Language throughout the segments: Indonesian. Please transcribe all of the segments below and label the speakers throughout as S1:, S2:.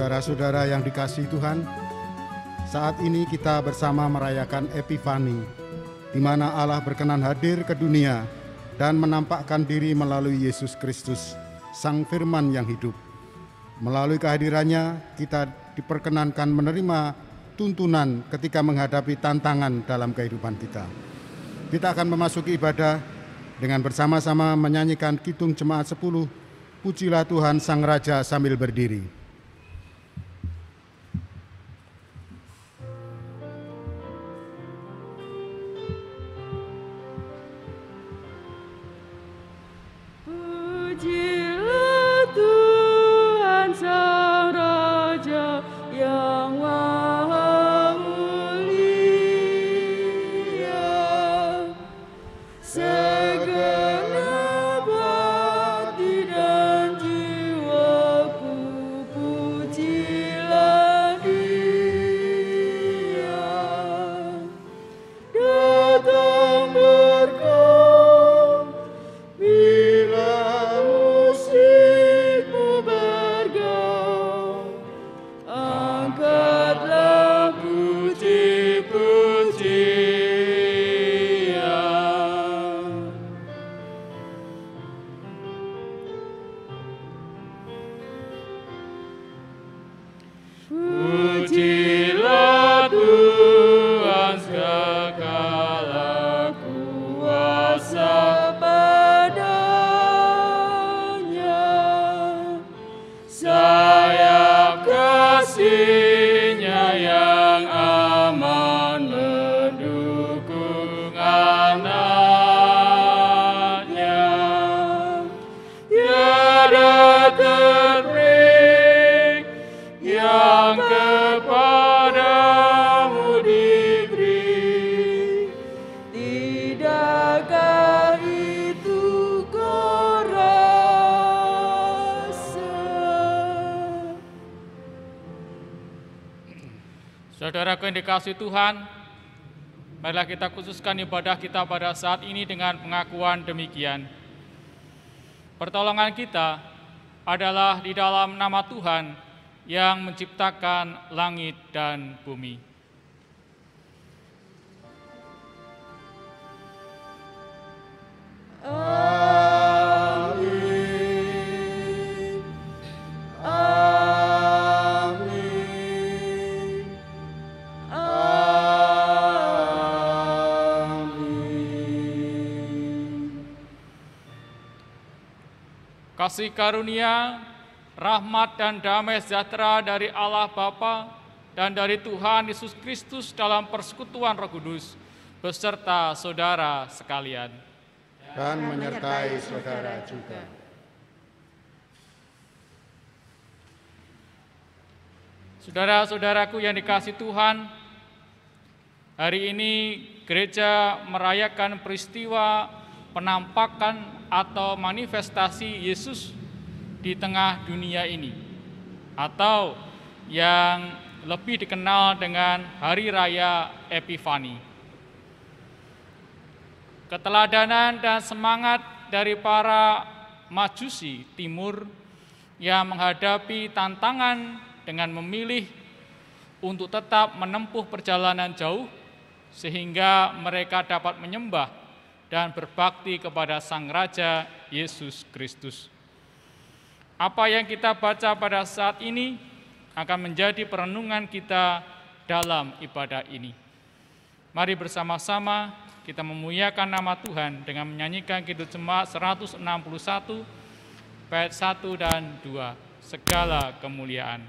S1: Saudara-saudara yang dikasihi Tuhan, saat ini kita bersama merayakan Epifani, di mana Allah berkenan hadir ke dunia dan menampakkan diri melalui Yesus Kristus, Sang Firman yang hidup. Melalui kehadirannya, kita diperkenankan menerima tuntunan ketika menghadapi tantangan dalam kehidupan kita. Kita akan memasuki ibadah dengan bersama-sama menyanyikan Kidung Jemaat 10, Pujilah Tuhan Sang Raja sambil berdiri.
S2: Saudaraku yang dikasihi Tuhan, marilah kita khususkan ibadah kita pada saat ini dengan pengakuan demikian. Pertolongan kita adalah di dalam nama Tuhan yang menciptakan langit dan bumi. Kasih karunia, rahmat dan damai sejahtera dari Allah Bapa dan dari Tuhan Yesus Kristus dalam persekutuan Roh Kudus beserta saudara sekalian.
S1: Dan menyertai saudara juga.
S2: Saudara-saudaraku yang dikasihi Tuhan, hari ini gereja merayakan peristiwa penampakan atau manifestasi Yesus di tengah dunia ini, atau yang lebih dikenal dengan Hari Raya Epifani. Keteladanan dan semangat dari para Majusi Timur yang menghadapi tantangan dengan memilih untuk tetap menempuh perjalanan jauh sehingga mereka dapat menyembah dan berbakti kepada Sang Raja Yesus Kristus. Apa yang kita baca pada saat ini akan menjadi perenungan kita dalam ibadah ini. Mari bersama-sama kita memuliakan nama Tuhan dengan menyanyikan Kidung Jemaat 161, bait 1 dan 2, segala kemuliaan.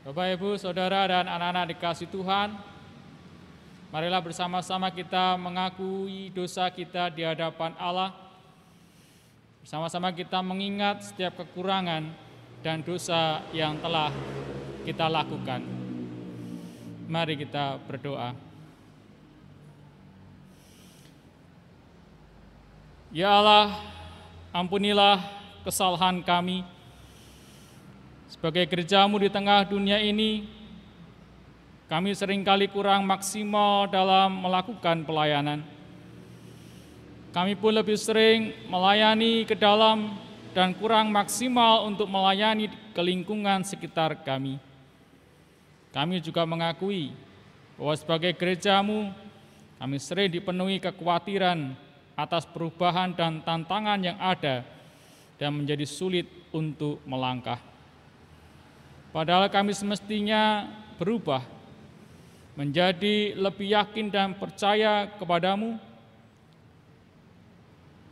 S2: Bapak, Ibu, Saudara, dan anak-anak dikasih Tuhan, marilah bersama-sama kita mengakui dosa kita di hadapan Allah. Bersama-sama kita mengingat setiap kekurangan dan dosa yang telah kita lakukan. Mari kita berdoa. Ya Allah, ampunilah kesalahan kami. Sebagai gereja-Mu di tengah dunia ini, kami seringkali kurang maksimal dalam melakukan pelayanan. Kami pun lebih sering melayani ke dalam dan kurang maksimal untuk melayani ke lingkungan sekitar kami. Kami juga mengakui bahwa sebagai gereja-Mu, kami sering dipenuhi kekhawatiran atas perubahan dan tantangan yang ada dan menjadi sulit untuk melangkah. Padahal kami semestinya berubah, menjadi lebih yakin dan percaya kepada-Mu.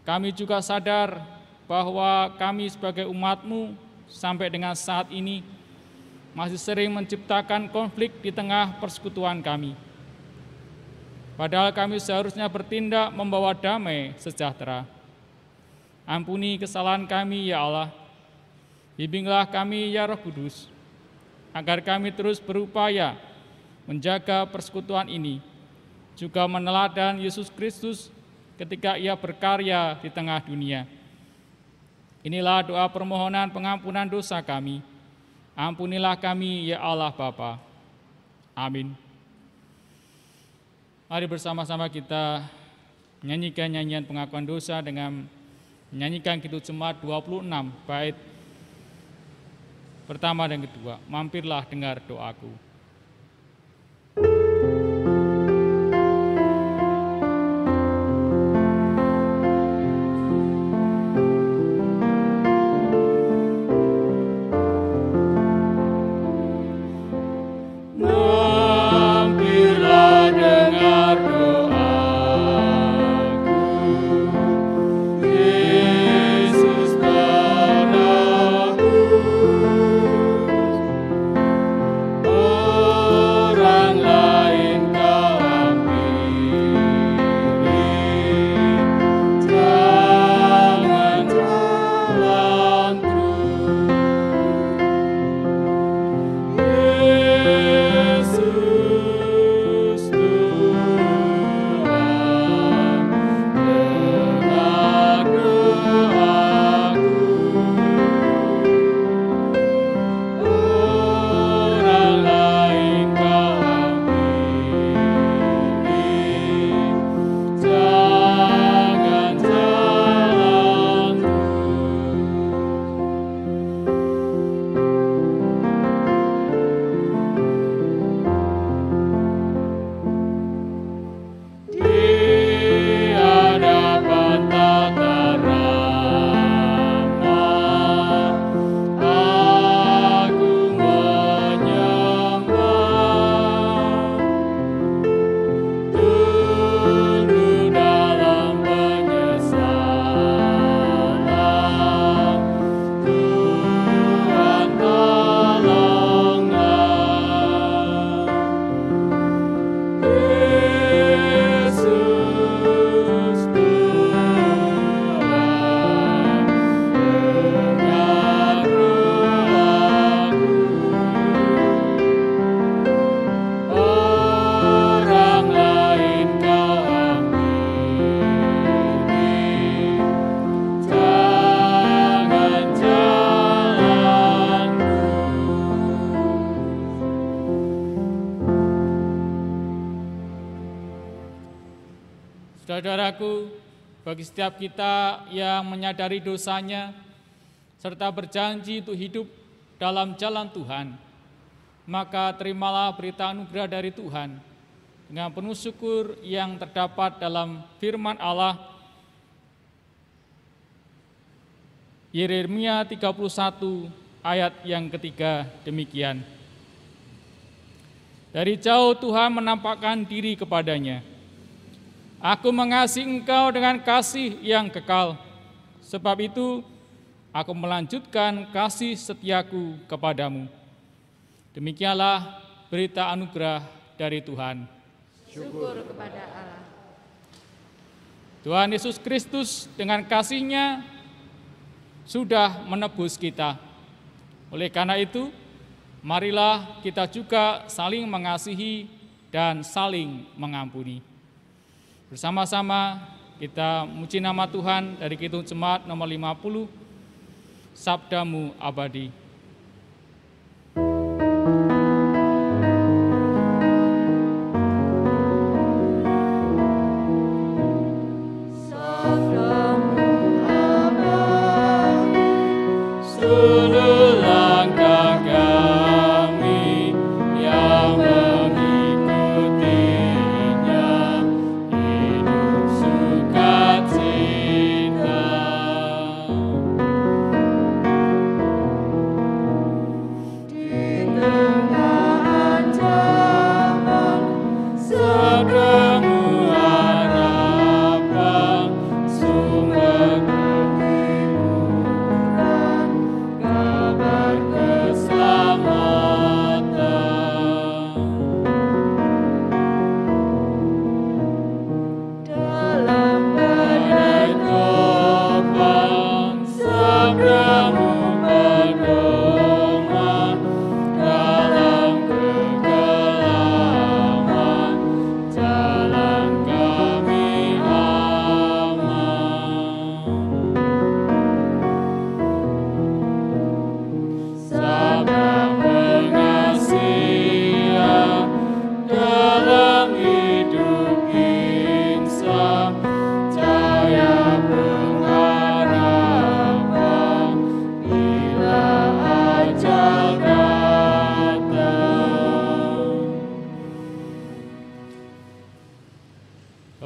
S2: Kami juga sadar bahwa kami sebagai umat-Mu sampai dengan saat ini masih sering menciptakan konflik di tengah persekutuan kami. Padahal kami seharusnya bertindak membawa damai sejahtera. Ampuni kesalahan kami, ya Allah. Bimbinglah kami, ya Roh Kudus, agar kami terus berupaya menjaga persekutuan ini, juga meneladan Yesus Kristus ketika Ia berkarya di tengah dunia. Inilah doa permohonan pengampunan dosa kami. Ampunilah kami, ya Allah Bapa. Amin. Mari bersama-sama kita menyanyikan nyanyian pengakuan dosa dengan menyanyikan Kidung Jemaat 26, bait pertama dan kedua. Mampirlah dengar doaku.
S3: Oh
S2: Saudaraku, bagi setiap kita yang menyadari dosanya, serta berjanji untuk hidup dalam jalan Tuhan, maka terimalah berita anugerah dari Tuhan dengan penuh syukur yang terdapat dalam firman Allah Yeremia 31 ayat yang ketiga demikian. Dari jauh Tuhan menampakkan diri kepadanya. Aku mengasihi engkau dengan kasih yang kekal. Sebab itu aku melanjutkan kasih setiaku kepadamu. Demikianlah berita anugerah dari Tuhan.
S3: Syukur kepada Allah.
S2: Tuhan Yesus Kristus dengan kasih-Nya sudah menebus kita. Oleh karena itu, marilah kita juga saling mengasihi dan saling mengampuni. Bersama-sama kita muji nama Tuhan dari Kidung Jemaat nomor 50, Sabdamu Abadi.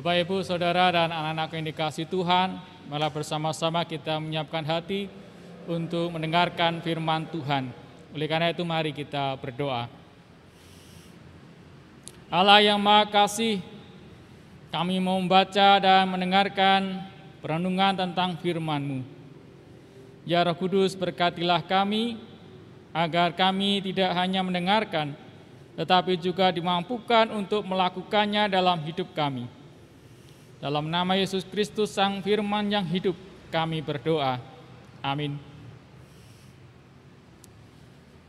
S2: Bapak, Ibu, Saudara, dan anak-anak yang dikasihi Tuhan, malah bersama-sama kita menyiapkan hati untuk mendengarkan firman Tuhan. Oleh karena itu mari kita berdoa. Allah yang Maha Kasih, kami mau membaca dan mendengarkan perenungan tentang firman-Mu. Ya Roh Kudus, berkatilah kami, agar kami tidak hanya mendengarkan, tetapi juga dimampukan untuk melakukannya dalam hidup kami. Dalam nama Yesus Kristus, Sang Firman yang hidup, kami berdoa. Amin.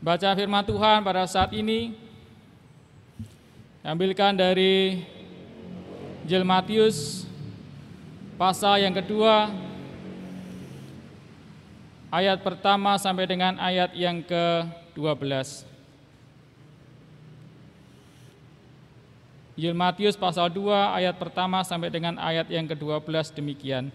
S2: Baca firman Tuhan pada saat ini, ambilkan dari Injil Matius, pasal yang kedua, ayat pertama sampai dengan ayat yang ke-12. Injil Matius pasal 2 ayat pertama sampai dengan ayat yang ke-12 demikian.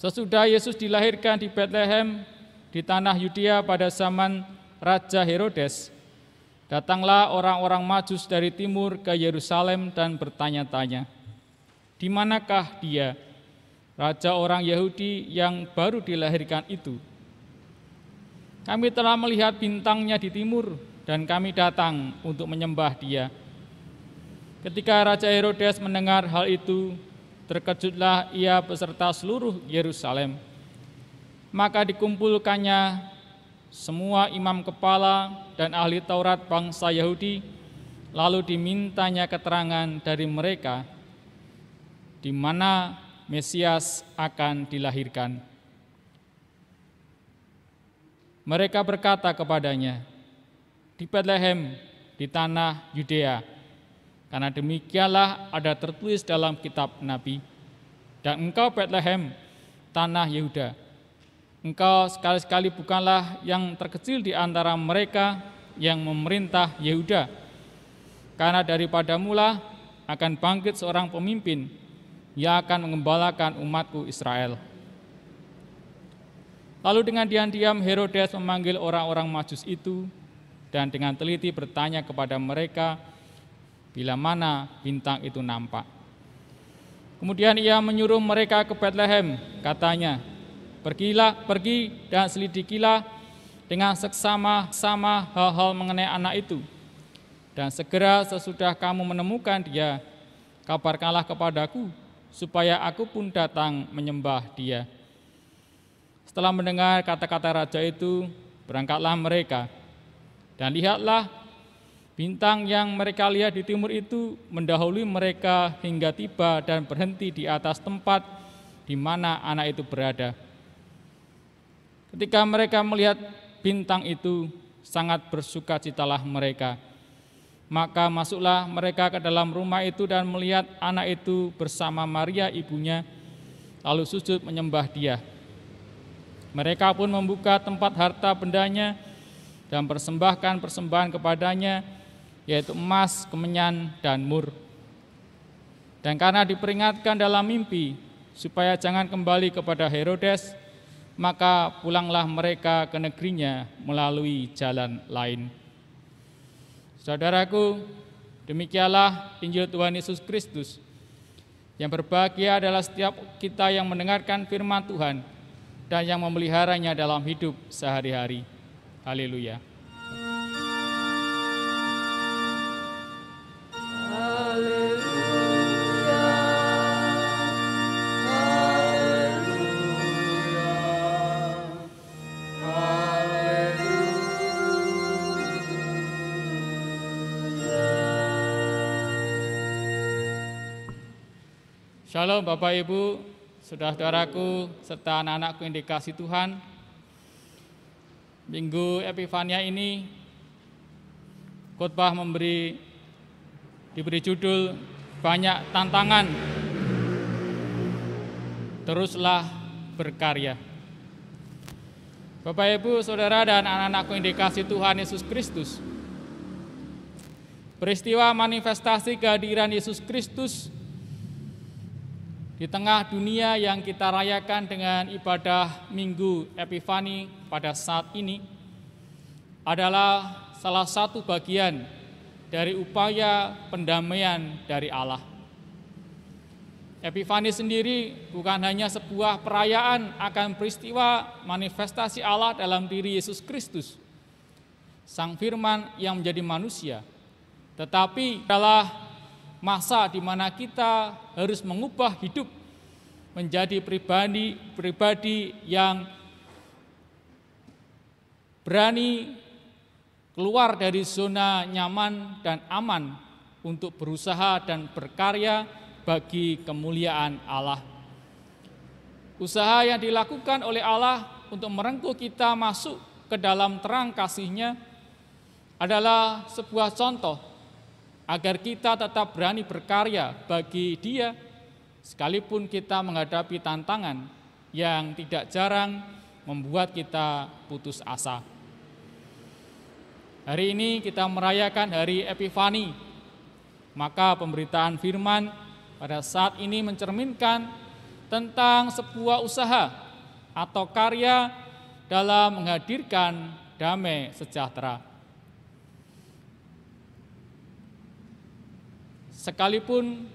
S2: Sesudah Yesus dilahirkan di Betlehem di tanah Yudea pada zaman Raja Herodes, datanglah orang-orang Majus dari timur ke Yerusalem dan bertanya-tanya, "Di manakah dia, raja orang Yahudi yang baru dilahirkan itu? Kami telah melihat bintangnya di timur, dan kami datang untuk menyembah dia." Ketika Raja Herodes mendengar hal itu, terkejutlah ia beserta seluruh Yerusalem. Maka dikumpulkannya semua imam kepala dan ahli Taurat bangsa Yahudi, lalu dimintanya keterangan dari mereka di mana Mesias akan dilahirkan. Mereka berkata kepadanya, "Di Betlehem, di tanah Yudea, karena demikianlah ada tertulis dalam kitab Nabi. Dan engkau Betlehem, tanah Yehuda, engkau sekali-sekali bukanlah yang terkecil di antara mereka yang memerintah Yehuda, karena daripadamulah akan bangkit seorang pemimpin yang akan mengembalakan umatku Israel. Lalu dengan diam-diam Herodes memanggil orang-orang Majus itu dan dengan teliti bertanya kepada mereka bila mana bintang itu nampak. Kemudian ia menyuruh mereka ke Betlehem, katanya, pergi dan selidikilah dengan seksama hal-hal mengenai anak itu. Dan segera sesudah kamu menemukan dia, kabarkanlah kepadaku, supaya aku pun datang menyembah dia. Setelah mendengar kata-kata raja itu, berangkatlah mereka. Dan lihatlah, bintang yang mereka lihat di timur itu mendahului mereka hingga tiba dan berhenti di atas tempat di mana anak itu berada. Ketika mereka melihat bintang itu, sangat bersukacitalah mereka. Maka masuklah mereka ke dalam rumah itu dan melihat anak itu bersama Maria ibunya, lalu sujud menyembah dia. Mereka pun membuka tempat harta bendanya dan persembahkan persembahan kepadanya, yaitu emas, kemenyan, dan mur. Dan karena diperingatkan dalam mimpi supaya jangan kembali kepada Herodes, maka pulanglah mereka ke negerinya melalui jalan lain. Saudaraku, demikianlah Injil Tuhan Yesus Kristus. Yang berbahagia adalah setiap kita yang mendengarkan firman Tuhan dan yang memeliharanya dalam hidup sehari-hari. Haleluya. Shalom Bapak Ibu, saudara-saudaraku, serta anak-anakku yang dikasihi Tuhan. Minggu Epifania ini khotbah diberi judul banyak tantangan, teruslah berkarya. Bapak Ibu, saudara dan anak-anakku yang dikasihi Tuhan Yesus Kristus, peristiwa manifestasi kehadiran Yesus Kristus di tengah dunia yang kita rayakan dengan ibadah Minggu Epifani pada saat ini adalah salah satu bagian dari upaya pendamaian dari Allah. Epifani sendiri bukan hanya sebuah perayaan akan peristiwa manifestasi Allah dalam diri Yesus Kristus, Sang Firman yang menjadi manusia, tetapi adalah masa di mana kita harus mengubah hidup menjadi pribadi yang berani keluar dari zona nyaman dan aman untuk berusaha dan berkarya bagi kemuliaan Allah. Usaha yang dilakukan oleh Allah untuk merengkuh kita masuk ke dalam terang kasih-Nya adalah sebuah contoh agar kita tetap berani berkarya bagi Dia, sekalipun kita menghadapi tantangan yang tidak jarang membuat kita putus asa. Hari ini kita merayakan hari Epifani, maka pemberitaan firman pada saat ini mencerminkan tentang sebuah usaha atau karya dalam menghadirkan damai sejahtera. Sekalipun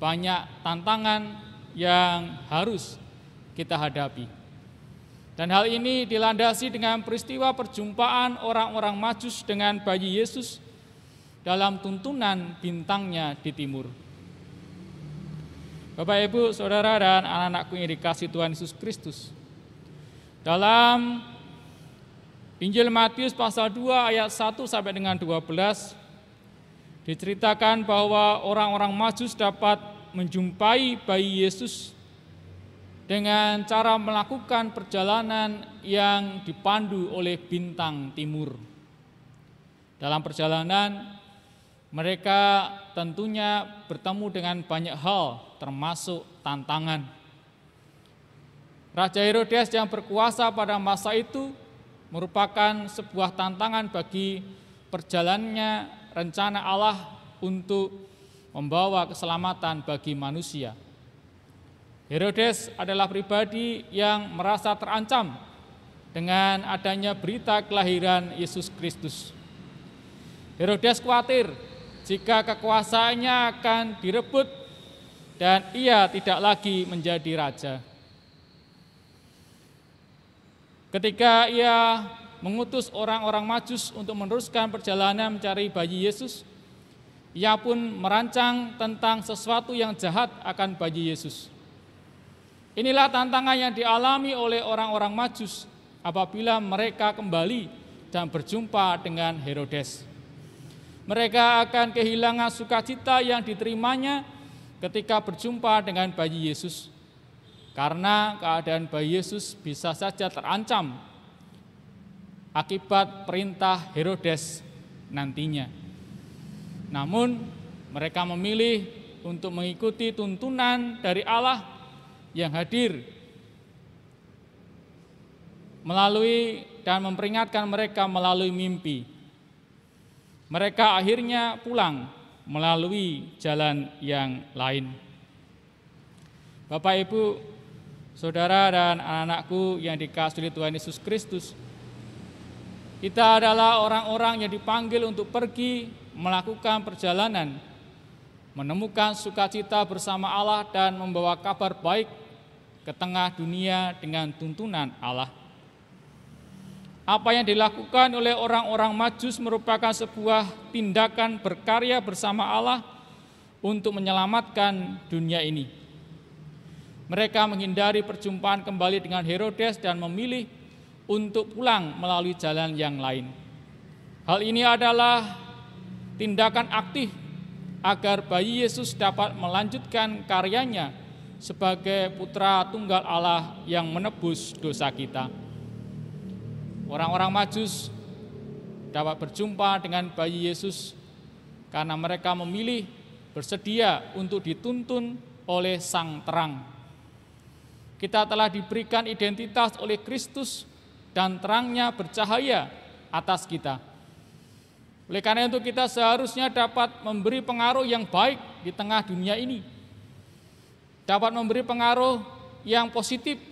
S2: banyak tantangan yang harus kita hadapi. Dan hal ini dilandasi dengan peristiwa perjumpaan orang-orang Majus dengan bayi Yesus dalam tuntunan bintangnya di timur. Bapak, Ibu, Saudara, dan anak-anakku yang dikasihi Tuhan Yesus Kristus. Dalam Injil Matius pasal 2 ayat 1 sampai dengan 12 diceritakan bahwa orang-orang Majus dapat menjumpai bayi Yesus dengan cara melakukan perjalanan yang dipandu oleh bintang timur. Dalam perjalanan, mereka tentunya bertemu dengan banyak hal, termasuk tantangan. Raja Herodes yang berkuasa pada masa itu merupakan sebuah tantangan bagi perjalanannya rencana Allah untuk membawa keselamatan bagi manusia. Herodes adalah pribadi yang merasa terancam dengan adanya berita kelahiran Yesus Kristus. Herodes khawatir jika kekuasaannya akan direbut dan ia tidak lagi menjadi raja. Ketika ia mengutus orang-orang Majus untuk meneruskan perjalanan mencari bayi Yesus, ia pun merancang tentang sesuatu yang jahat akan bayi Yesus. Inilah tantangan yang dialami oleh orang-orang Majus apabila mereka kembali dan berjumpa dengan Herodes. Mereka akan kehilangan sukacita yang diterimanya ketika berjumpa dengan bayi Yesus, karena keadaan bayi Yesus bisa saja terancam akibat perintah Herodes nantinya. Namun mereka memilih untuk mengikuti tuntunan dari Allah yang hadir melalui dan memperingatkan mereka melalui mimpi. Mereka akhirnya pulang melalui jalan yang lain. Bapak, Ibu, Saudara dan anak-anakku yang dikasihi Tuhan Yesus Kristus, kita adalah orang-orang yang dipanggil untuk pergi melakukan perjalanan, menemukan sukacita bersama Allah dan membawa kabar baik ke tengah dunia dengan tuntunan Allah. Apa yang dilakukan oleh orang-orang Majus merupakan sebuah tindakan berkarya bersama Allah untuk menyelamatkan dunia ini. Mereka menghindari perjumpaan kembali dengan Herodes dan memilih untuk pulang melalui jalan yang lain. Hal ini adalah tindakan aktif agar bayi Yesus dapat melanjutkan karyanya sebagai putra tunggal Allah yang menebus dosa kita. Orang-orang Majus dapat berjumpa dengan bayi Yesus karena mereka memilih bersedia untuk dituntun oleh Sang Terang. Kita telah diberikan identitas oleh Kristus dan terangnya bercahaya atas kita. Oleh karena itu kita seharusnya dapat memberi pengaruh yang baik di tengah dunia ini. Dapat memberi pengaruh yang positif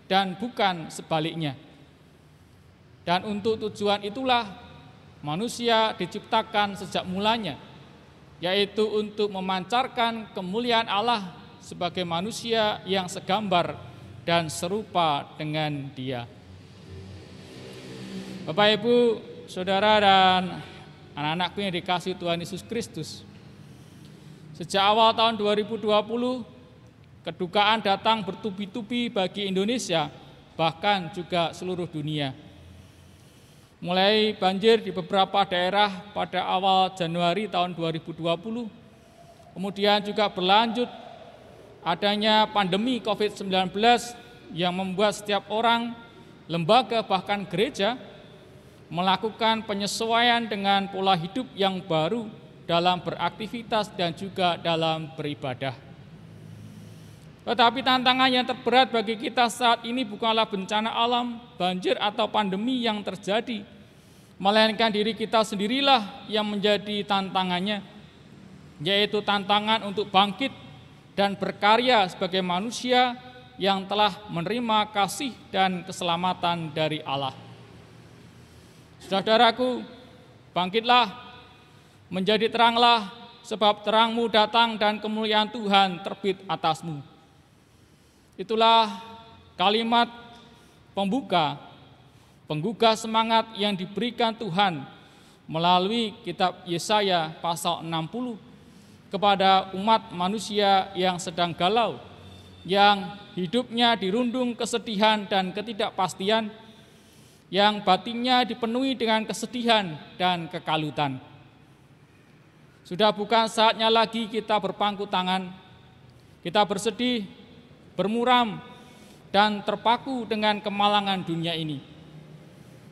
S2: dan bukan sebaliknya. Dan untuk tujuan itulah manusia diciptakan sejak mulanya, yaitu untuk memancarkan kemuliaan Allah sebagai manusia yang segambar dan serupa dengan Dia. Bapak, Ibu, Saudara dan anak-anakku yang dikasihi Tuhan Yesus Kristus, sejak awal tahun 2020, kedukaan datang bertubi-tubi bagi Indonesia, bahkan juga seluruh dunia. Mulai banjir di beberapa daerah pada awal Januari tahun 2020, kemudian juga berlanjut adanya pandemi COVID-19 yang membuat setiap orang, lembaga bahkan gereja melakukan penyesuaian dengan pola hidup yang baru dalam beraktivitas dan juga dalam beribadah. Tetapi tantangan yang terberat bagi kita saat ini bukanlah bencana alam, banjir atau pandemi yang terjadi, melainkan diri kita sendirilah yang menjadi tantangannya, yaitu tantangan untuk bangkit dan berkarya sebagai manusia yang telah menerima kasih dan keselamatan dari Allah. Saudaraku, bangkitlah, menjadi teranglah, sebab terangmu datang dan kemuliaan Tuhan terbit atasmu. Itulah kalimat pembuka, penggugah semangat yang diberikan Tuhan melalui kitab Yesaya pasal 60 kepada umat manusia yang sedang galau, yang hidupnya dirundung kesedihan dan ketidakpastian, yang batinnya dipenuhi dengan kesedihan dan kekalutan. Sudah bukan saatnya lagi kita berpangku tangan, kita bersedih, bermuram, dan terpaku dengan kemalangan dunia ini.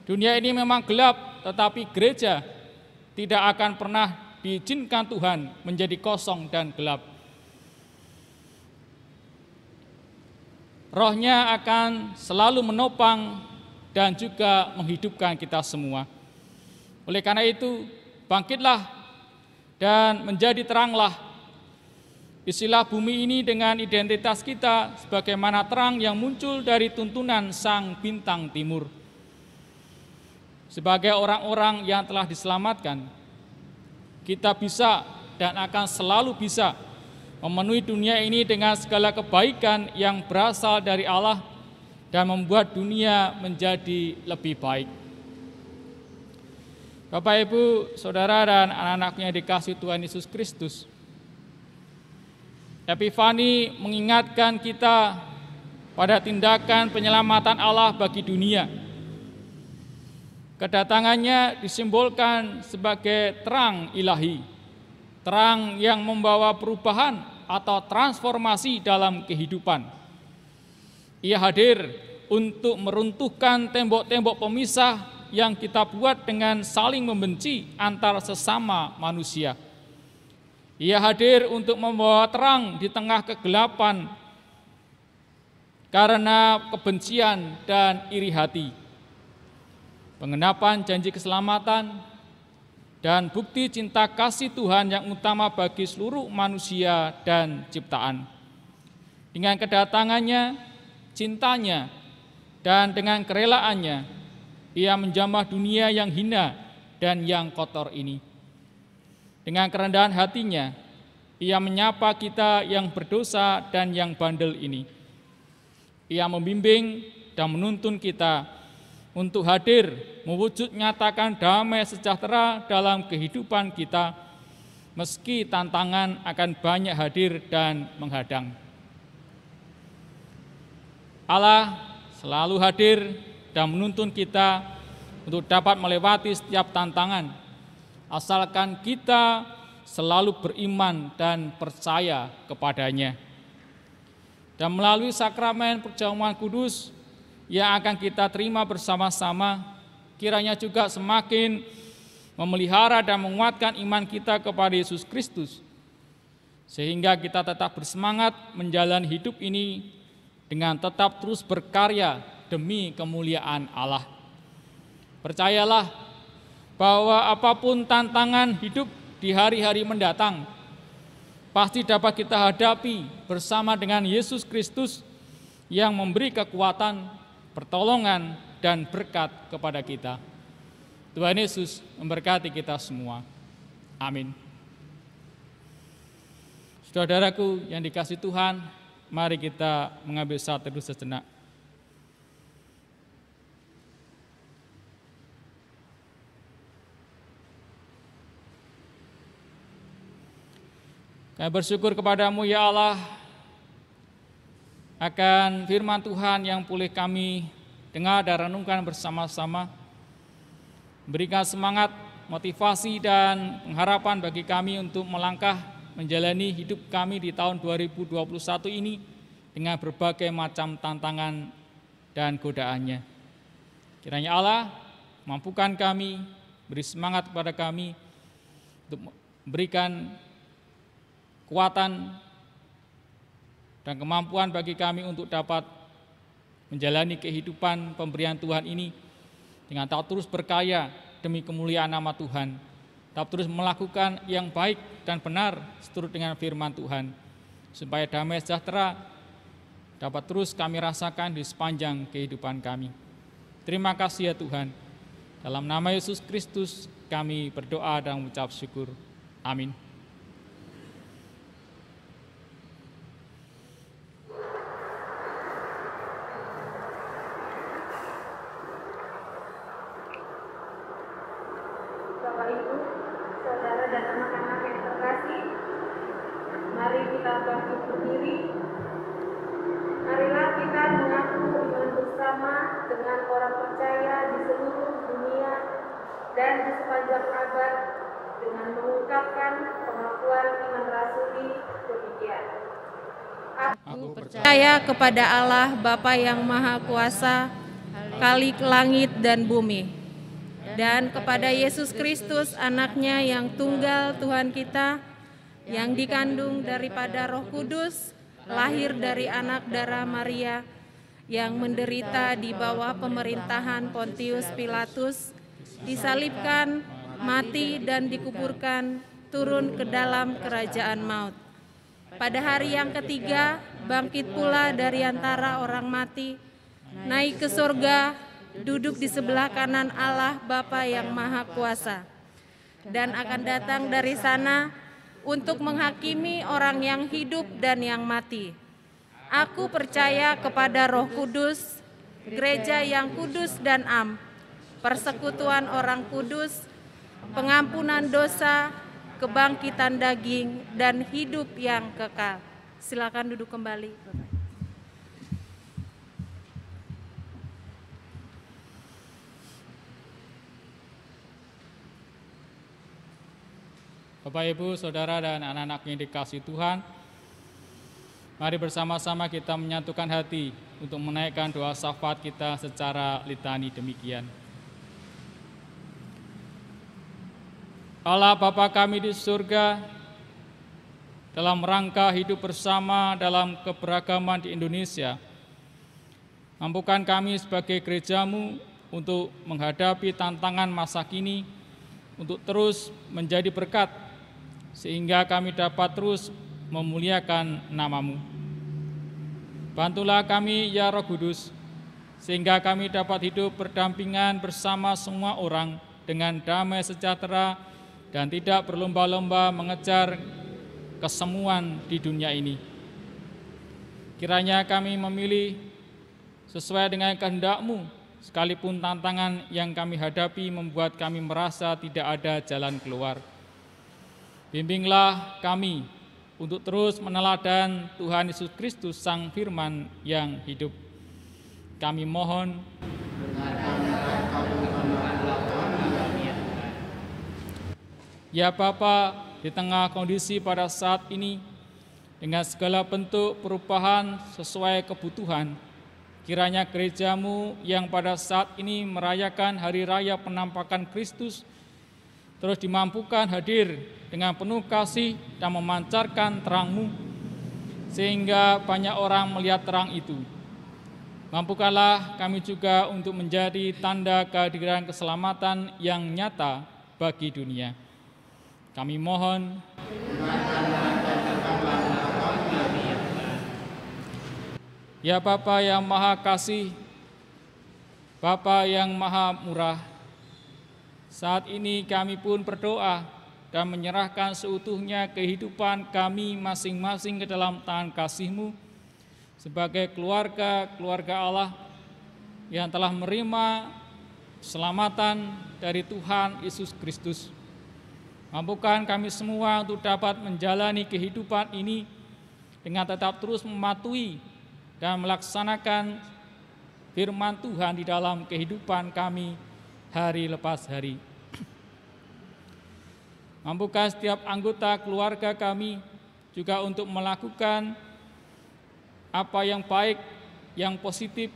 S2: Dunia ini memang gelap, tetapi gereja tidak akan pernah diizinkan Tuhan menjadi kosong dan gelap. Roh-Nya akan selalu menopang dan juga menghidupkan kita semua. Oleh karena itu, bangkitlah dan menjadi teranglah, Isilah bumi ini dengan identitas kita sebagaimana terang yang muncul dari tuntunan sang bintang timur. Sebagai orang-orang yang telah diselamatkan, kita bisa dan akan selalu bisa memenuhi dunia ini dengan segala kebaikan yang berasal dari Allah dan membuat dunia menjadi lebih baik. Bapak, Ibu, Saudara, dan anak-anakku yang dikasihi Tuhan Yesus Kristus, Epifani mengingatkan kita pada tindakan penyelamatan Allah bagi dunia. Kedatangannya disimbolkan sebagai terang ilahi, terang yang membawa perubahan atau transformasi dalam kehidupan. Ia hadir untuk meruntuhkan tembok-tembok pemisah yang kita buat dengan saling membenci antar sesama manusia. Ia hadir untuk membawa terang di tengah kegelapan karena kebencian dan iri hati. Pengenapan janji keselamatan dan bukti cinta kasih Tuhan yang utama bagi seluruh manusia dan ciptaan. Dengan kedatangannya, cintanya, dan dengan kerelaannya, ia menjamah dunia yang hina dan yang kotor ini. Dengan kerendahan hatinya, ia menyapa kita yang berdosa dan yang bandel ini. Ia membimbing dan menuntun kita untuk hadir mewujud nyatakan damai sejahtera dalam kehidupan kita, meski tantangan akan banyak hadir dan menghadang. Allah selalu hadir dan menuntun kita untuk dapat melewati setiap tantangan, asalkan kita selalu beriman dan percaya kepadanya. Dan melalui sakramen perjamuan kudus yang akan kita terima bersama-sama, kiranya juga semakin memelihara dan menguatkan iman kita kepada Yesus Kristus, sehingga kita tetap bersemangat menjalani hidup ini dengan tetap terus berkarya demi kemuliaan Allah. Percayalah bahwa apapun tantangan hidup di hari-hari mendatang, pasti dapat kita hadapi bersama dengan Yesus Kristus yang memberi kekuatan, pertolongan, dan berkat kepada kita. Tuhan Yesus memberkati kita semua. Amin. Saudaraku yang dikasihi Tuhan, mari kita mengambil saat teduh sejenak. Kami bersyukur kepadamu ya Allah akan firman Tuhan yang boleh kami dengar dan renungkan bersama-sama. Berikan semangat, motivasi, dan pengharapan bagi kami untuk melangkah menjalani hidup kami di tahun 2021 ini dengan berbagai macam tantangan dan godaannya. Kiranya Allah mampukan kami, beri semangat kepada kami untuk memberikan kekuatan dan kemampuan bagi kami untuk dapat menjalani kehidupan pemberian Tuhan ini dengan tak terus berkarya demi kemuliaan nama Tuhan, tak terus melakukan yang baik dan benar seturut dengan firman Tuhan, supaya damai sejahtera dapat terus kami rasakan di sepanjang kehidupan kami. Terima kasih ya Tuhan. Dalam nama Yesus Kristus kami berdoa dan mengucap syukur. Amin.
S3: Bapak, Ibu, Saudara, dan anak-anak yang terkasih, mari kita bangkit berdiri. Marilah kita mengaku iman bersama dengan orang percaya di seluruh dunia dan di sepanjang abad dengan mengungkapkan pengakuan iman rasuli demikian. Aku percaya kepada Allah Bapa yang Maha Kuasa, Khalik langit dan bumi, dan kepada Yesus Kristus anaknya yang tunggal Tuhan kita, yang dikandung daripada Roh Kudus, lahir dari anak darah Maria, yang menderita di bawah pemerintahan Pontius Pilatus, disalibkan, mati dan dikuburkan, turun ke dalam kerajaan maut. Pada hari yang ketiga, bangkit pula dari antara orang mati, naik ke surga, duduk di sebelah kanan Allah Bapa yang Maha Kuasa, dan akan datang dari sana untuk menghakimi orang yang hidup dan yang mati. Aku percaya kepada Roh Kudus, gereja yang kudus dan am, persekutuan orang kudus, pengampunan dosa, kebangkitan daging, dan hidup yang kekal. Silakan duduk kembali.
S2: Bapak, Ibu, Saudara, dan anak-anak yang dikasihi Tuhan, mari bersama-sama kita menyatukan hati untuk menaikkan doa syafaat kita secara litani demikian. Allah Bapa kami di surga, dalam rangka hidup bersama dalam keberagaman di Indonesia, mampukan kami sebagai gereja-Mu untuk menghadapi tantangan masa kini, untuk terus menjadi berkat, sehingga kami dapat terus memuliakan nama-Mu. Bantulah kami ya Roh Kudus, sehingga kami dapat hidup berdampingan bersama semua orang dengan damai sejahtera dan tidak berlomba-lomba mengejar kesemuan di dunia ini. Kiranya kami memilih sesuai dengan kehendak-Mu, sekalipun tantangan yang kami hadapi membuat kami merasa tidak ada jalan keluar. Bimbinglah kami untuk terus meneladan Tuhan Yesus Kristus Sang Firman yang hidup. Kami mohon, ya Bapa, di tengah kondisi pada saat ini, dengan segala bentuk perubahan sesuai kebutuhan, kiranya gereja-Mu yang pada saat ini merayakan hari raya penampakan Kristus, terus dimampukan hadir dengan penuh kasih dan memancarkan terang-Mu, sehingga banyak orang melihat terang itu. Mampukanlah kami juga untuk menjadi tanda kehadiran keselamatan yang nyata bagi dunia. Kami mohon, ya Bapa yang Maha Kasih, Bapa yang Maha Murah, saat ini kami pun berdoa dan menyerahkan seutuhnya kehidupan kami masing-masing ke dalam tangan kasih-Mu sebagai keluarga Allah yang telah menerima keselamatan dari Tuhan Yesus Kristus. Mampukan kami semua untuk dapat menjalani kehidupan ini dengan tetap terus mematuhi dan melaksanakan firman Tuhan di dalam kehidupan kami hari lepas hari. Mampukan setiap anggota keluarga kami juga untuk melakukan apa yang baik, yang positif,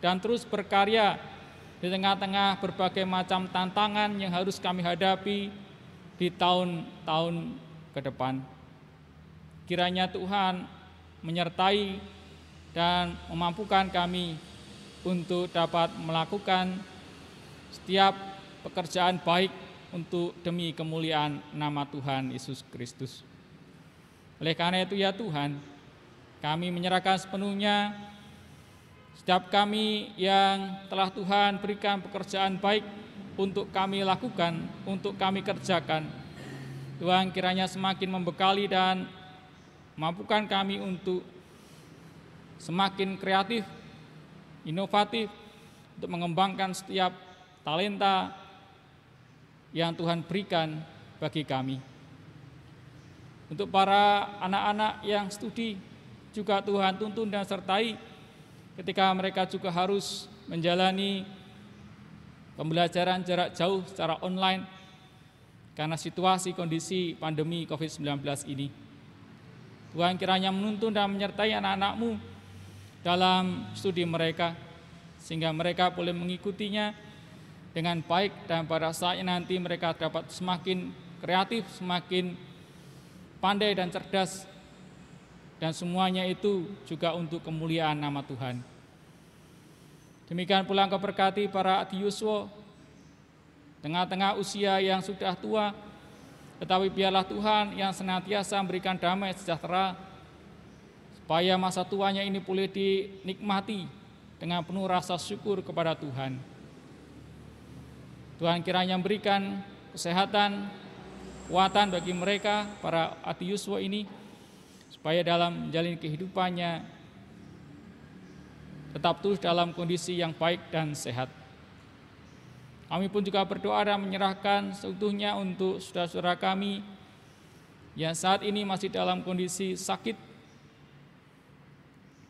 S2: dan terus berkarya di tengah-tengah berbagai macam tantangan yang harus kami hadapi di tahun-tahun ke depan. Kiranya Tuhan menyertai dan memampukan kami untuk dapat melakukan setiap pekerjaan baik untuk demi kemuliaan nama Tuhan Yesus Kristus. Oleh karena itu ya Tuhan, kami menyerahkan sepenuhnya setiap kami yang telah Tuhan berikan pekerjaan baik untuk kami lakukan, untuk kami kerjakan. Tuhan kiranya semakin membekali dan mampukan kami untuk semakin kreatif, inovatif, untuk mengembangkan setiap talenta yang Tuhan berikan bagi kami. Untuk para anak-anak yang studi, juga Tuhan tuntun dan sertai ketika mereka juga harus menjalani pembelajaran jarak jauh secara online karena situasi kondisi pandemi COVID-19 ini. Tuhan kiranya menuntun dan menyertai anak-anak-Mu dalam studi mereka, sehingga mereka boleh mengikutinya dengan baik, dan pada saatnya nanti mereka dapat semakin kreatif, semakin pandai dan cerdas, dan semuanya itu juga untuk kemuliaan nama Tuhan. Demikian pula Engkau berkati para Adi Yuswa, tengah-tengah usia yang sudah tua, tetapi biarlah Tuhan yang senantiasa memberikan damai sejahtera supaya masa tuanya ini boleh dinikmati dengan penuh rasa syukur kepada Tuhan. Tuhan kiranya memberikan kesehatan, kekuatan bagi mereka, para adiuswa ini, supaya dalam menjalani kehidupannya tetap terus dalam kondisi yang baik dan sehat. Kami pun juga berdoa dan menyerahkan seutuhnya untuk saudara-saudara kami yang saat ini masih dalam kondisi sakit.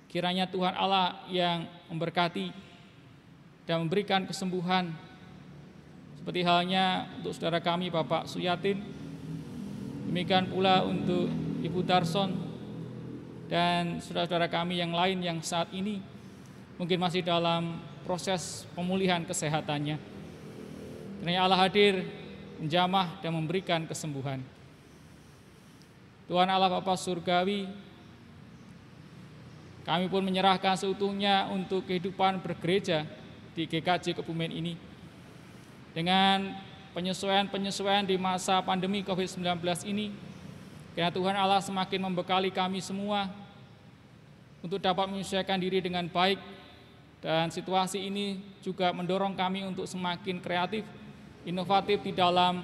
S2: Kiranya Tuhan Allah yang memberkati dan memberikan kesembuhan. Seperti halnya untuk saudara kami Bapak Suyatin, demikian pula untuk Ibu Darson dan saudara-saudara kami yang lain yang saat ini mungkin masih dalam proses pemulihan kesehatannya. Kiranya Allah hadir, menjamah dan memberikan kesembuhan. Tuhan Allah Bapa Surgawi, kami pun menyerahkan seutuhnya untuk kehidupan bergereja di GKJ Kebumen ini. Dengan penyesuaian-penyesuaian di masa pandemi COVID-19 ini, kiranya Tuhan Allah semakin membekali kami semua untuk dapat menyesuaikan diri dengan baik, dan situasi ini juga mendorong kami untuk semakin kreatif, inovatif di dalam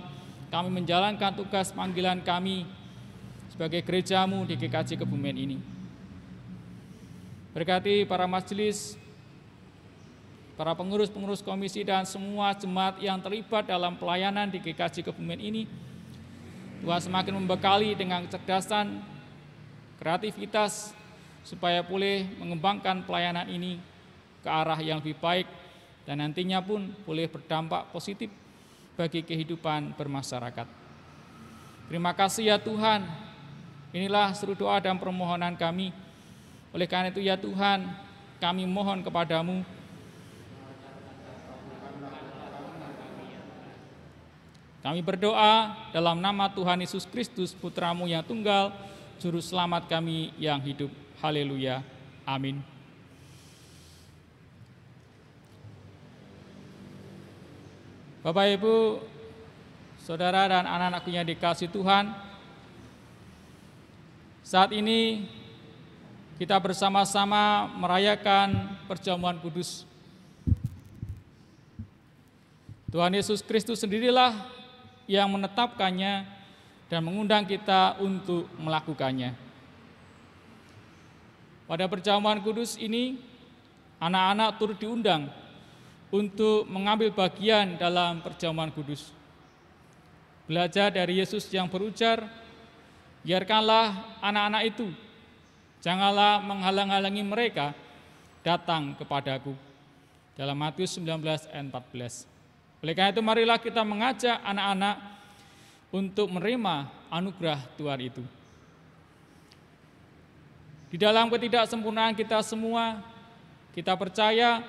S2: kami menjalankan tugas panggilan kami sebagai gerejamu di GKJ Kebumen ini. Berkati para majelis, para pengurus-pengurus komisi dan semua jemaat yang terlibat dalam pelayanan di GKJ Kebumen ini. Tuhan semakin membekali dengan kecerdasan, kreativitas, supaya boleh mengembangkan pelayanan ini ke arah yang lebih baik dan nantinya pun boleh berdampak positif bagi kehidupan bermasyarakat. Terima kasih ya Tuhan, inilah seluruh doa dan permohonan kami. Oleh karena itu ya Tuhan, kami mohon kepadamu, kami berdoa dalam nama Tuhan Yesus Kristus, Putra-Mu yang tunggal, Juru Selamat kami yang hidup. Haleluya. Amin. Bapak, Ibu, Saudara dan anak-anakku yang dikasihi Tuhan, saat ini kita bersama-sama merayakan perjamuan kudus. Tuhan Yesus Kristus sendirilah yang menetapkannya dan mengundang kita untuk melakukannya. Pada perjamuan kudus ini, anak-anak turut diundang untuk mengambil bagian dalam perjamuan kudus. Belajar dari Yesus yang berujar, biarkanlah anak-anak itu, janganlah menghalang-halangi mereka datang kepadaku. Dalam Matius 19 ayat 14. Oleh karena itu marilah kita mengajak anak-anak untuk menerima anugerah Tuhan itu. Di dalam ketidaksempurnaan kita semua, kita percaya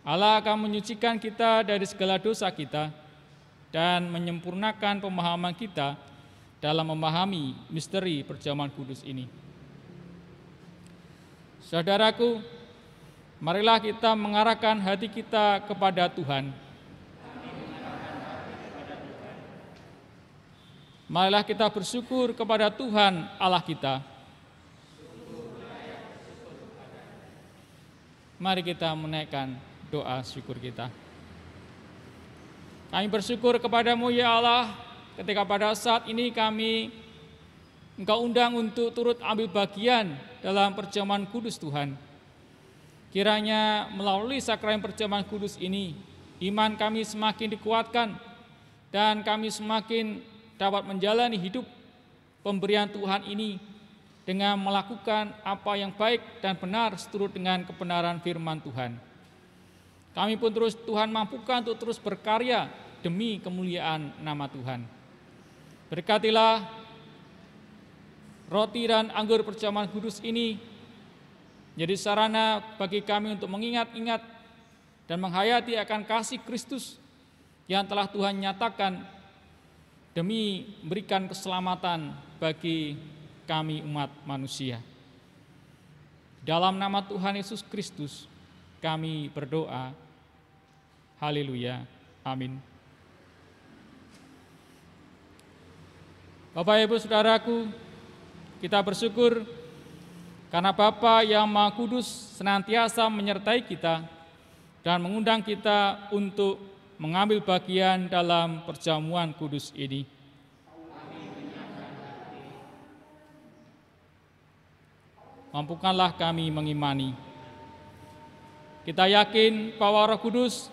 S2: Allah akan menyucikan kita dari segala dosa kita dan menyempurnakan pemahaman kita dalam memahami misteri perjamuan kudus ini. Saudaraku, marilah kita mengarahkan hati kita kepada Tuhan. Marilah kita bersyukur kepada Tuhan Allah kita. Mari kita menaikkan doa syukur kita. Kami bersyukur kepadamu ya Allah, ketika pada saat ini Engkau undang untuk turut ambil bagian dalam perjamuan kudus Tuhan. Kiranya melalui sakramen perjamuan kudus ini, iman kami semakin dikuatkan dan kami semakin dapat menjalani hidup pemberian Tuhan ini dengan melakukan apa yang baik dan benar seturut dengan kebenaran firman Tuhan. Kami pun terus Tuhan mampukan untuk terus berkarya demi kemuliaan nama Tuhan. Berkatilah roti dan anggur perjamuan kudus ini jadi sarana bagi kami untuk mengingat-ingat dan menghayati akan kasih Kristus yang telah Tuhan nyatakan demi memberikan keselamatan bagi kami umat manusia. Dalam nama Tuhan Yesus Kristus kami berdoa. Haleluya. Amin. Bapak, Ibu, Saudaraku, kita bersyukur Karena Bapa yang Maha Kudus senantiasa menyertai kita dan mengundang kita untuk mengambil bagian dalam perjamuan kudus ini. Mampukanlah kami mengimani. Kita yakin bahwa Roh Kudus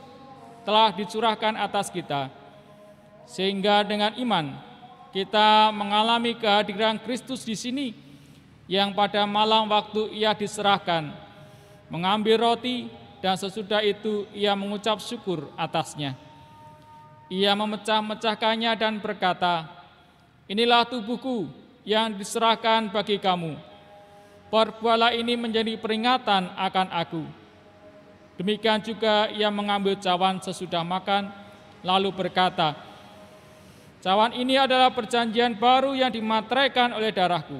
S2: telah dicurahkan atas kita, sehingga dengan iman kita mengalami kehadiran Kristus di sini, yang pada malam waktu ia diserahkan, mengambil roti dan sesudah itu ia mengucap syukur atasnya. Ia memecah-mecahkannya dan berkata, "Inilah tubuhku yang diserahkan bagi kamu. Perbuatlah ini menjadi peringatan akan aku." Demikian juga ia mengambil cawan sesudah makan, lalu berkata, "Cawan ini adalah perjanjian baru yang dimateraikan oleh darahku.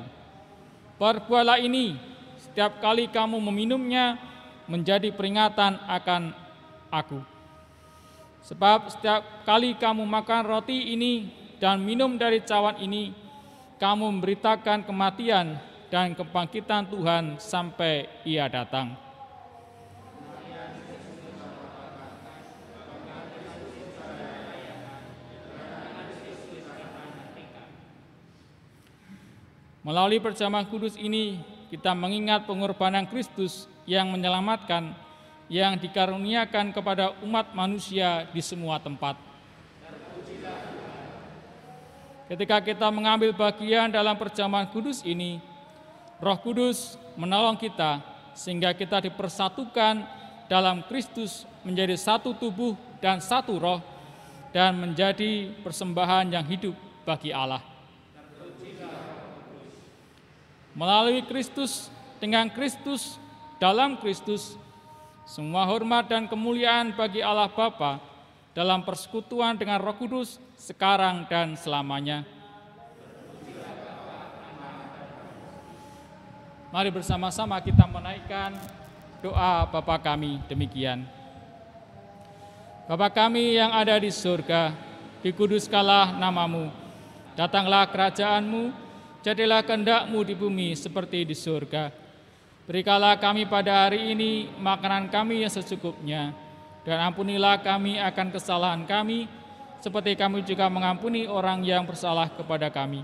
S2: Perbuatlah ini setiap kali kamu meminumnya menjadi peringatan akan aku. Sebab setiap kali kamu makan roti ini dan minum dari cawan ini, kamu memberitakan kematian dan kebangkitan Tuhan sampai ia datang." Melalui perjamuan kudus ini, kita mengingat pengorbanan Kristus yang menyelamatkan, yang dikaruniakan kepada umat manusia di semua tempat. Ketika kita mengambil bagian dalam perjamuan kudus ini, Roh Kudus menolong kita sehingga kita dipersatukan dalam Kristus menjadi satu tubuh dan satu roh, dan menjadi persembahan yang hidup bagi Allah. Melalui Kristus, dengan Kristus, dalam Kristus, semua hormat dan kemuliaan bagi Allah Bapa dalam persekutuan dengan Roh Kudus sekarang dan selamanya. Mari bersama-sama kita menaikkan doa Bapa kami demikian. Bapa kami yang ada di surga, dikuduskanlah namamu, datanglah kerajaan-Mu, jadilah kehendak-Mu di bumi seperti di surga. Berikanlah kami pada hari ini makanan kami yang secukupnya, dan ampunilah kami akan kesalahan kami, seperti kami juga mengampuni orang yang bersalah kepada kami.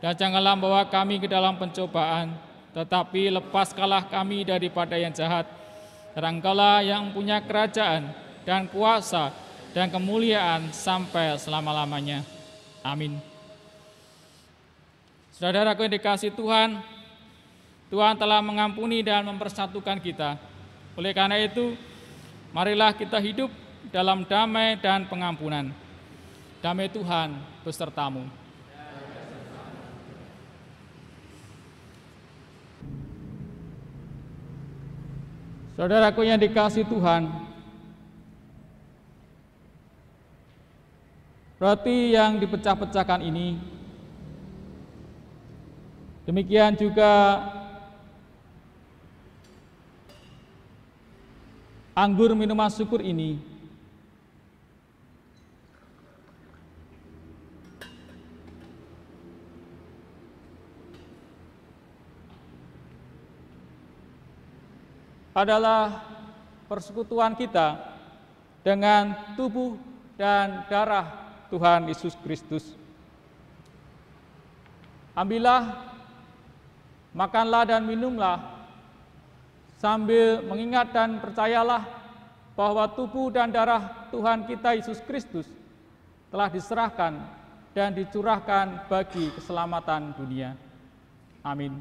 S2: Dan janganlah membawa kami ke dalam pencobaan, tetapi lepaskanlah kami daripada yang jahat. Karena Engkau-lah yang punya kerajaan dan kuasa dan kemuliaan sampai selama-lamanya. Amin. Saudaraku yang dikasihi Tuhan, Tuhan telah mengampuni dan mempersatukan kita. Oleh karena itu, marilah kita hidup dalam damai dan pengampunan. Damai Tuhan besertamu. Saudaraku yang dikasihi Tuhan, roti yang dipecah-pecahkan ini, demikian juga anggur minuman syukur ini adalah persekutuan kita dengan tubuh dan darah Tuhan Yesus Kristus. Ambillah, makanlah dan minumlah, sambil mengingat dan percayalah bahwa tubuh dan darah Tuhan kita Yesus Kristus telah diserahkan dan dicurahkan bagi keselamatan dunia. Amin.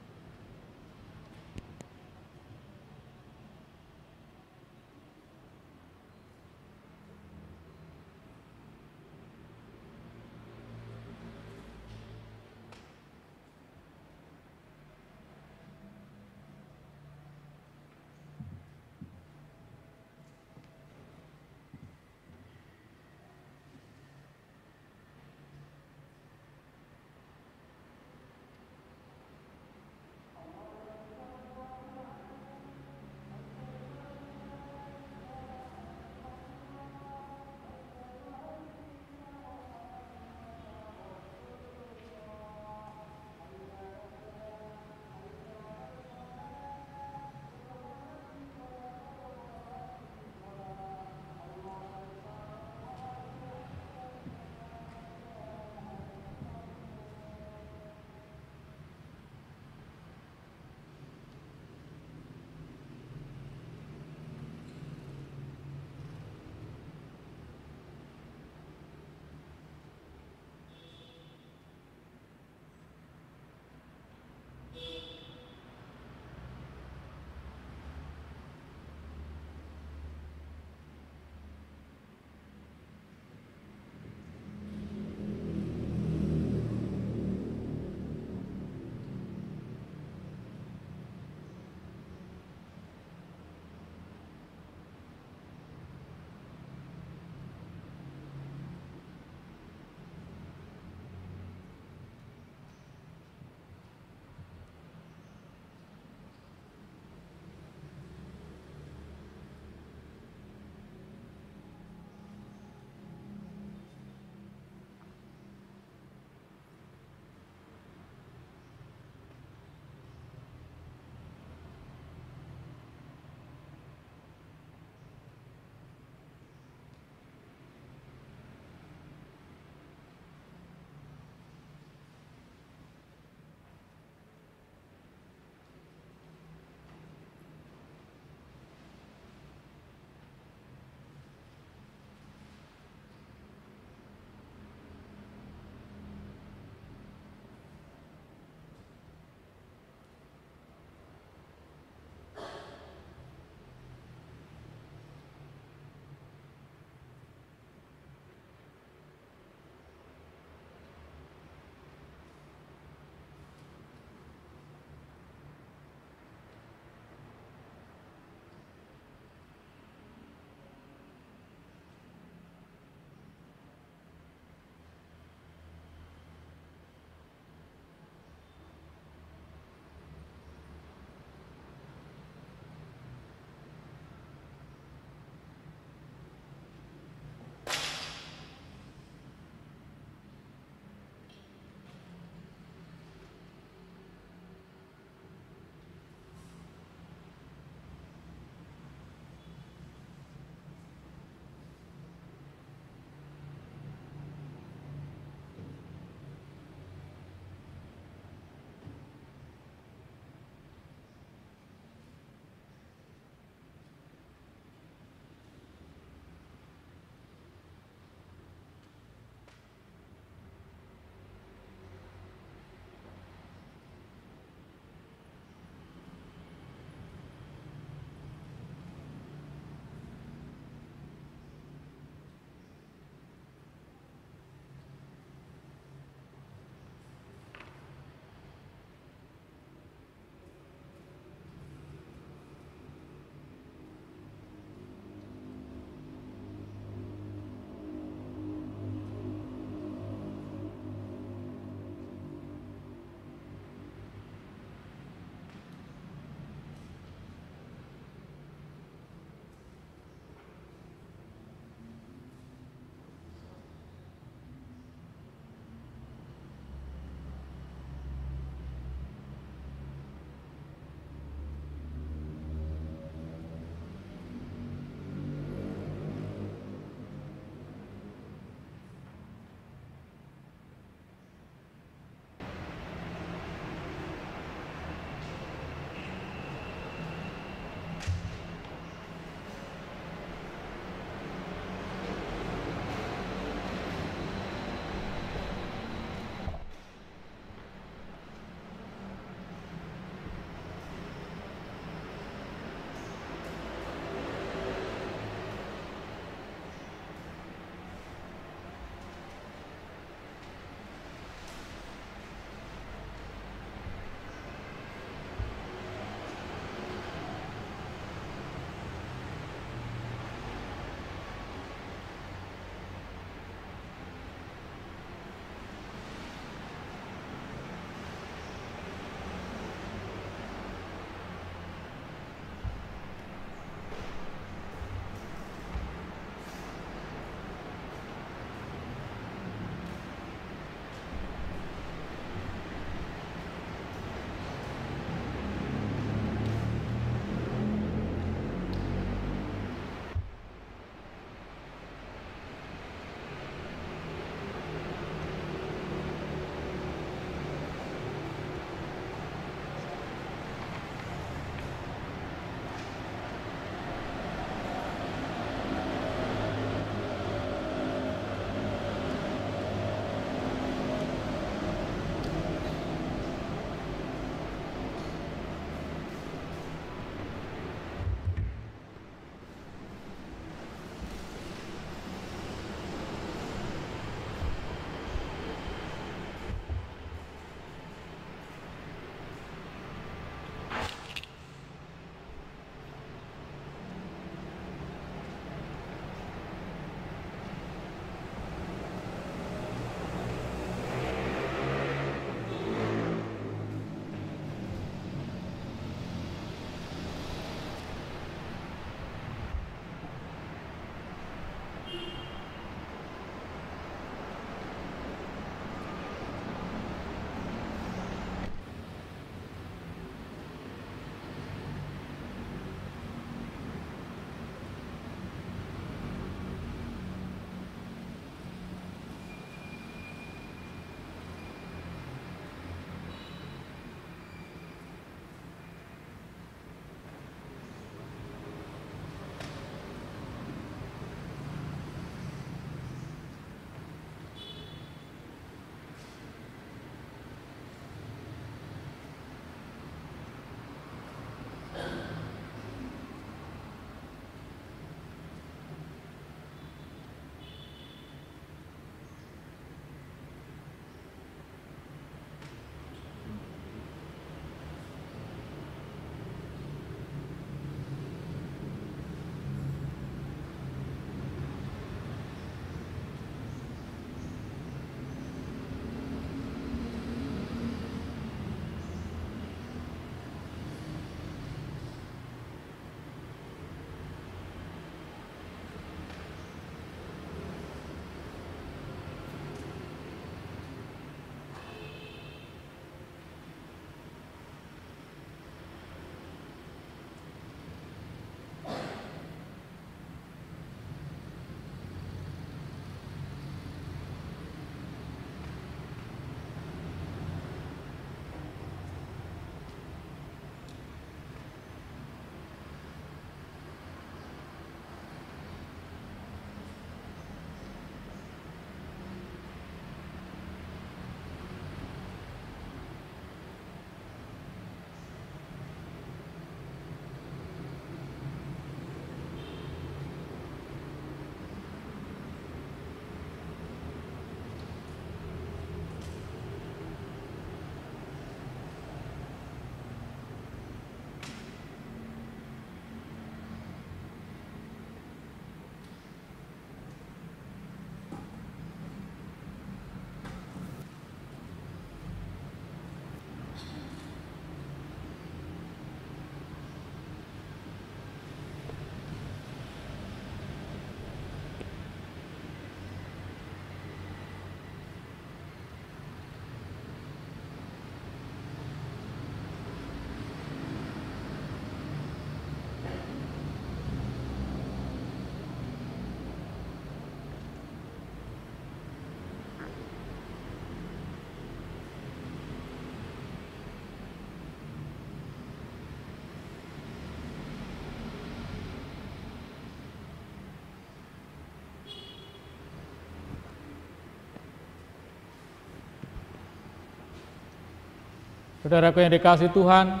S2: Saudaraku yang dikasihi Tuhan,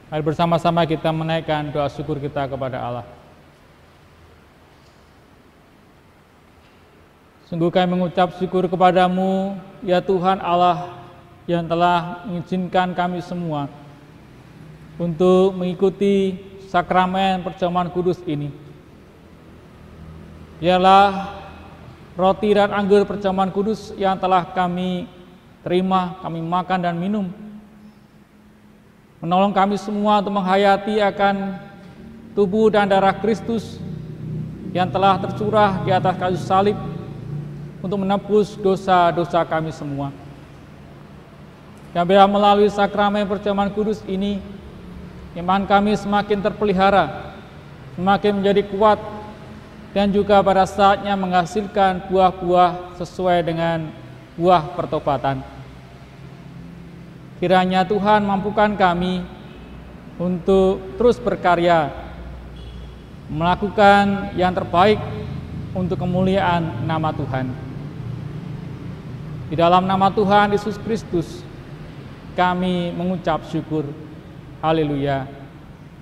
S2: mari bersama-sama kita menaikkan doa syukur kita kepada Allah. Sungguh kami mengucap syukur kepadamu, ya Tuhan Allah, yang telah mengizinkan kami semua untuk mengikuti sakramen perjamuan kudus ini. Ialah roti dan anggur perjamuan kudus yang telah kami terima, kami makan dan minum. Menolong kami semua untuk menghayati akan tubuh dan darah Kristus yang telah tercurah di atas kayu salib untuk menebus dosa-dosa kami semua. Dan biar melalui sakramen perjamuan kudus ini, iman kami semakin terpelihara, semakin menjadi kuat, dan juga pada saatnya menghasilkan buah-buah sesuai dengan buah pertobatan. Kiranya Tuhan mampukan kami untuk terus berkarya, melakukan yang terbaik untuk kemuliaan nama Tuhan. Di dalam nama Tuhan Yesus Kristus, kami mengucap syukur. Haleluya.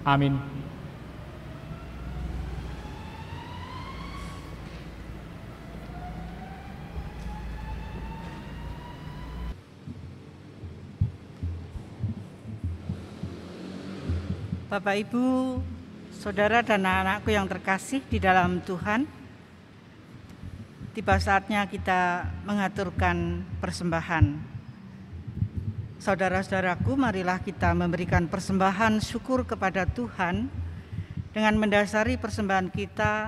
S2: Amin.
S4: Bapak, Ibu, Saudara dan anak-anakku yang terkasih di dalam Tuhan, tiba saatnya kita mengaturkan persembahan. Saudara-saudaraku, marilah kita memberikan persembahan syukur kepada Tuhan dengan mendasari persembahan kita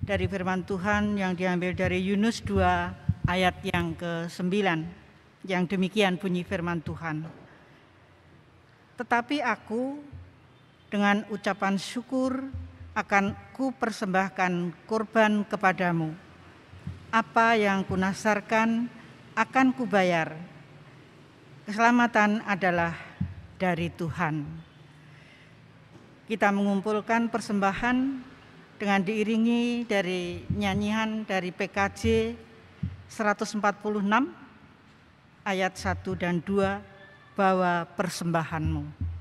S4: dari firman Tuhan yang diambil dari Yunus 2 ayat yang ke-9, yang demikian bunyi firman Tuhan. Tetapi aku dengan ucapan syukur akan kupersembahkan kurban kepadamu. Apa yang kunasarkan akan kubayar. Keselamatan adalah dari Tuhan. Kita mengumpulkan persembahan dengan diiringi dari nyanyian dari PKJ 146 ayat 1 dan 2, bawa persembahanmu.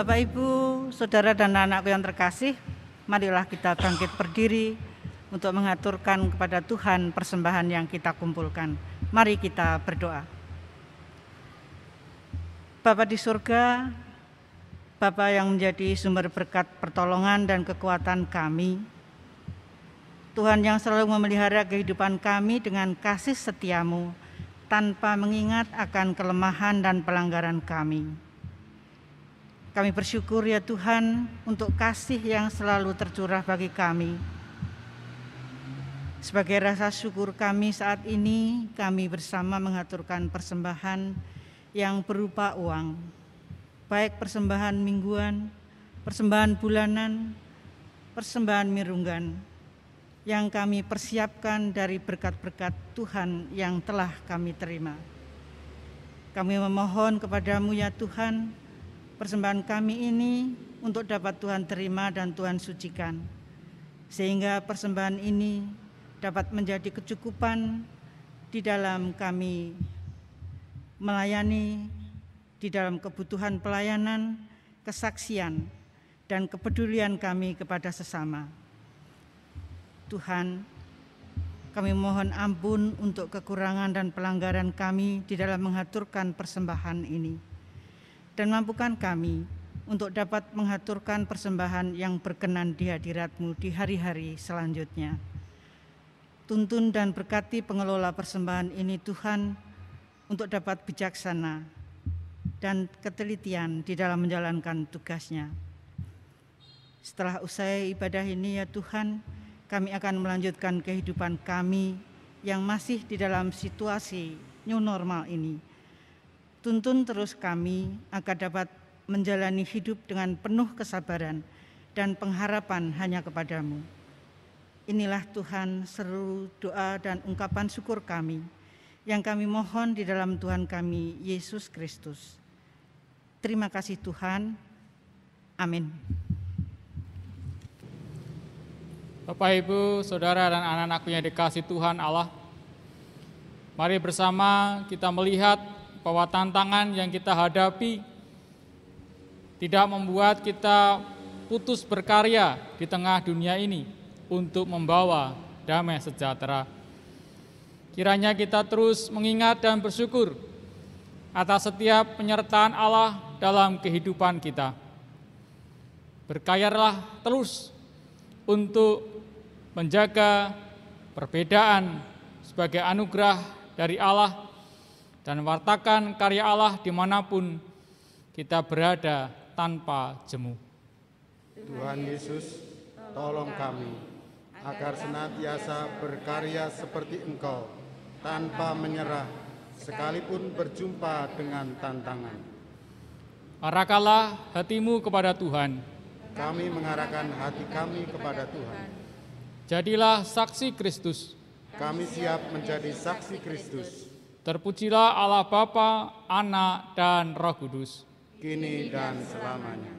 S4: Bapak, Ibu, Saudara dan anak-anakku yang terkasih, marilah kita bangkit berdiri untuk mengaturkan kepada Tuhan persembahan yang kita kumpulkan. Mari kita berdoa. Bapa di surga, Bapa yang menjadi sumber berkat pertolongan dan kekuatan kami, Tuhan yang selalu memelihara kehidupan kami dengan kasih setiamu tanpa mengingat akan kelemahan dan pelanggaran kami. Kami bersyukur ya Tuhan untuk kasih yang selalu tercurah bagi kami. Sebagai rasa syukur kami saat ini, kami bersama mengaturkan persembahan yang berupa uang, baik persembahan mingguan persembahan bulanan, persembahan mirunggan yang kami persiapkan dari berkat-berkat Tuhan yang telah kami terima. Kami memohon kepadamu ya Tuhan, persembahan kami ini untuk dapat Tuhan terima dan Tuhan sucikan, sehingga persembahan ini dapat menjadi kecukupan di dalam kami melayani, di dalam kebutuhan pelayanan, kesaksian, dan kepedulian kami kepada sesama. Tuhan, kami mohon ampun untuk kekurangan dan pelanggaran kami di dalam mengaturkan persembahan ini, dan mampukan kami untuk dapat mengaturkan persembahan yang berkenan di hadirat-Mu di hari-hari selanjutnya. Tuntun dan berkati pengelola persembahan ini Tuhan, untuk dapat bijaksana dan ketelitian di dalam menjalankan tugasnya. Setelah usai ibadah ini ya Tuhan, kami akan melanjutkan kehidupan kami yang masih di dalam situasi new normal ini. Tuntun terus kami agar dapat menjalani hidup dengan penuh kesabaran dan pengharapan hanya kepadamu. Inilah Tuhan seluruh doa dan ungkapan syukur kami yang kami mohon di dalam Tuhan kami, Yesus Kristus. Terima kasih Tuhan. Amin.
S2: Bapak, Ibu, Saudara, dan anak-anakku yang dikasihi Tuhan Allah, mari bersama kita melihat bahwa tantangan yang kita hadapi tidak membuat kita putus berkarya di tengah dunia ini untuk membawa damai sejahtera. Kiranya kita terus mengingat dan bersyukur atas setiap penyertaan Allah dalam kehidupan kita. Berkaryalah terus untuk menjaga perbedaan sebagai anugerah dari Allah dan wartakan karya Allah dimanapun kita berada tanpa jemu.
S1: Tuhan Yesus, tolong kami agar senantiasa berkarya seperti Engkau, tanpa menyerah, sekalipun berjumpa dengan tantangan.
S2: Arahkanlah hatimu kepada Tuhan.
S1: Kami mengarahkan hati kami kepada Tuhan.
S2: Jadilah saksi Kristus.
S1: Kami siap menjadi saksi Kristus.
S2: Terpujilah Allah Bapa, Anak, dan Roh Kudus,
S1: kini dan selamanya.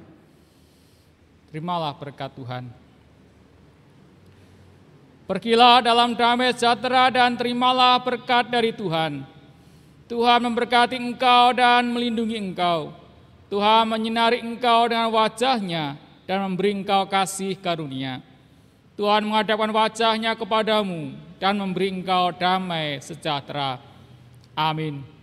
S2: Terimalah berkat Tuhan. Pergilah dalam damai sejahtera dan terimalah berkat dari Tuhan. Tuhan memberkati engkau dan melindungi engkau. Tuhan menyinari engkau dengan wajah-Nya dan memberi engkau kasih karunia. Tuhan menghadapkan wajah-Nya kepadamu dan memberi engkau damai sejahtera. Amin.